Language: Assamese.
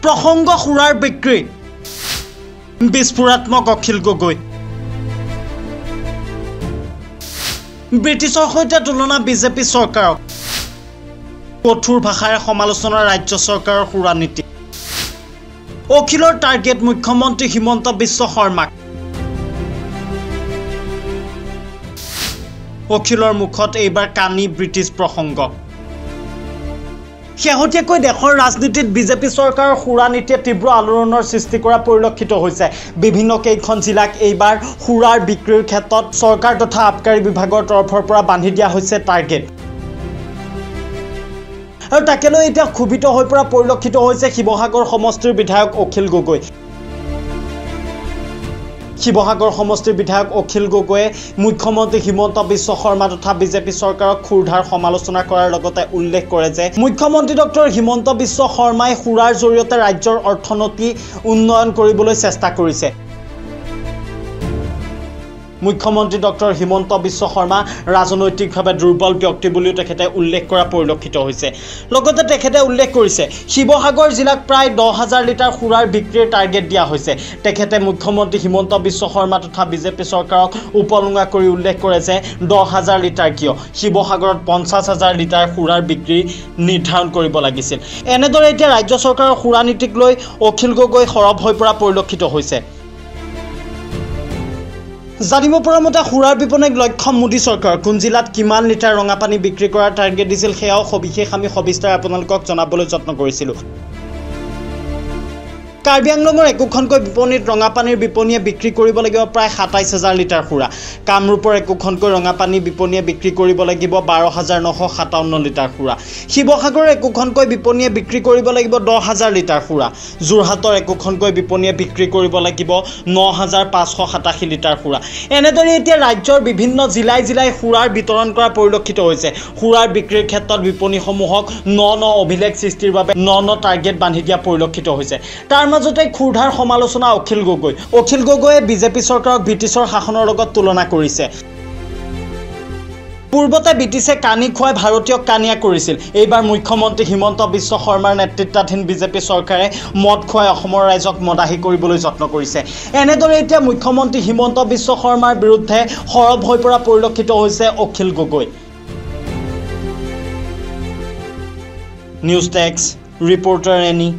প্ৰসংগ সুৰাৰ বিক্ৰী বিস্ফোৰাত্মক অখিল গগৈ ব্ৰিটিছৰ সৈতে তুলনা বিজেপি চৰকাৰক কঠোৰ ভাষাৰে সমালোচনা ৰাজ্য চৰকাৰৰ সুৰা নীতি অখিলৰ টাৰ্গেট মুখ্যমন্ত্ৰী হিমন্ত বিশ্ব শৰ্মাক অখিলৰ মুখত এইবাৰ কানি ব্ৰিটিছ প্ৰসংগ শেহতীয়াকৈ দেশৰ ৰাজনীতিত বিজেপি চৰকাৰৰ সুৰা নীতিয়ে তীব্ৰ আলোড়নৰ সৃষ্টি কৰা পৰিলক্ষিত হৈছে বিভিন্ন কেইখন জিলাক এইবাৰ সুৰাৰ বিক্ৰীৰ ক্ষেত্ৰত চৰকাৰ তথা আবকাৰী বিভাগৰ তৰফৰ পৰা বান্ধি দিয়া হৈছে টাৰ্গেট আৰু তাকে লৈ এতিয়া ক্ষোভিত হৈ পৰা পৰিলক্ষিত হৈছে শিৱসাগৰ সমষ্টিৰ বিধায়ক অখিল গগৈ শিৱসাগৰ সমষ্টিৰ বিধায়ক অখিল গগৈয়ে মুখ্যমন্ত্ৰী হিমন্ত বিশ্ব শৰ্মা তথা বিজেপি চৰকাৰক ক্ষুৰধাৰ সমালোচনা কৰাৰ লগতে উল্লেখ কৰে যে মুখ্যমন্ত্ৰী ডক্টৰ হিমন্ত বিশ্ব শৰ্মাই সুৰাৰ জৰিয়তে ৰাজ্যৰ অৰ্থনীতি উন্নয়ন কৰিবলৈ চেষ্টা কৰিছে মুখ্যমন্ত্ৰী ডক্টৰ হিমন্ত বিশ্ব শৰ্মা ৰাজনৈতিকভাৱে দুৰ্বল ব্যক্তি বুলিও তেখেতে উল্লেখ কৰা পৰিলক্ষিত হৈছে লগতে তেখেতে উল্লেখ কৰিছে শিৱসাগৰ জিলাক প্ৰায় 10,000 লিটাৰ সুৰাৰ বিক্ৰীৰ টাৰ্গেট দিয়া হৈছে তেখেতে মুখ্যমন্ত্ৰী হিমন্ত বিশ্ব শৰ্মা তথা বিজেপি চৰকাৰক উপলুঙা কৰি উল্লেখ কৰে যে 10,000 লিটাৰ কিয় শিৱসাগৰত 50,000 লিটাৰ সুৰাৰ বিক্ৰী নিৰ্ধাৰণ কৰিব লাগিছিল এনেদৰে এতিয়া ৰাজ্য চৰকাৰৰ সুৰা নীতিক লৈ অখিল গগৈ সৰব হৈ পৰা পৰিলক্ষিত হৈছে জানিব পৰা মতে সুৰাৰ বিপণীক লক্ষ্য মোদী চৰকাৰ কোন জিলাত কিমান লিটাৰ ৰঙা পানী বিক্ৰী কৰাৰ টাৰ্গেট দিছিল সেয়াও সবিশেষ আমি সবিস্তাৰে আপোনালোকক জনাবলৈ যত্ন কৰিছিলোঁ কাৰ্বি আংলঙৰ একোখনকৈ বিপণীত ৰঙা পানীৰ বিপণীয়ে বিক্ৰী কৰিব লাগিব প্ৰায় 27,000 লিটাৰ সুৰা কামৰূপৰ একোখনকৈ ৰঙা পানী বিপণীয়ে বিক্ৰী কৰিব লাগিব 12,957 লিটাৰ সুৰা শিৱসাগৰৰ একোখনকৈ বিপণীয়ে বিক্ৰী কৰিব লাগিব 10,000 লিটাৰ সুৰা যোৰহাটৰ একোখনকৈ বিপণীয়ে বিক্ৰী কৰিব লাগিব 9,587 লিটাৰ সুৰা এনেদৰে এতিয়া ৰাজ্যৰ বিভিন্ন জিলাই জিলাই সুৰাৰ বিতৰণ কৰা পৰিলক্ষিত হৈছে সুৰাৰ বিক্ৰীৰ ক্ষেত্ৰত বিপণীসমূহক ন অভিলেখ সৃষ্টিৰ বাবে ন টাৰ্গেট বান্ধি দিয়া পৰিলক্ষিত হৈছে তাৰ মাজতে ক্ষুৰধাৰ সমালোচনা অখিল গগৈয়ে বিজেপি চৰকাৰক ব্ৰিটিছৰ শাসনৰ লগত তুলনা কৰিছে পূৰ্বতে ব্ৰিটিছে কানি খুৱাই ভাৰতীয়ক কানিয়া কৰিছিল এইবাৰ মুখ্যমন্ত্ৰী হিমন্ত বিশ্ব শৰ্মাৰ নেতৃত্বাধীন বিজেপি চৰকাৰে মদ খুৱাই অসমৰ ৰাইজক মদাহী কৰিবলৈ যত্ন কৰিছে এনেদৰে এতিয়া মুখ্যমন্ত্ৰী হিমন্ত বিশ্ব শৰ্মাৰ বিৰুদ্ধে সৰব হৈ পৰা পৰিলক্ষিত হৈছে Akhil Gogoi news desk reporter any